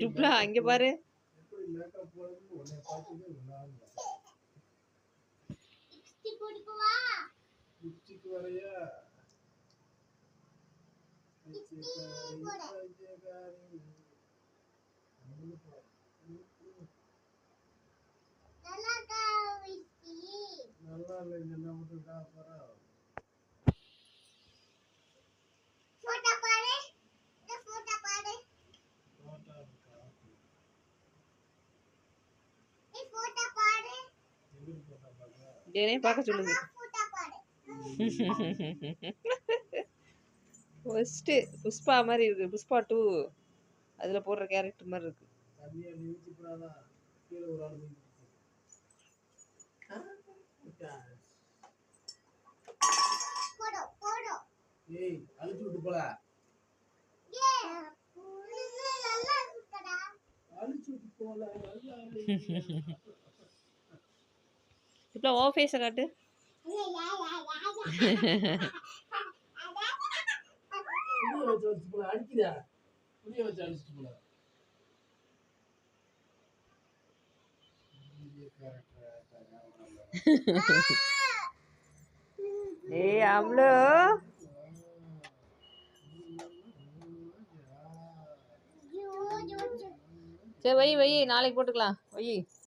டுப்ளா அங்க பாரு. நல்லா இல்லை என்னைய பார்க்க சொல்லுது. ஃபர்ஸ்ட்டு புஷ்பா மாதிரி இருக்கு. புஷ்பா 2 அதுல போடுற கேரக்டர் மாதிரி இருக்கு. அழிச்சு விட்டு போல இப்போ ஓ ஃபேஸை காட்டு. அடிக்குதா புரிய வச்சு அடிச்சுட்டு போல ஏய் அம்லோ, சரி வை வை, நாளைக்கு போட்டுக்கலாம் வை.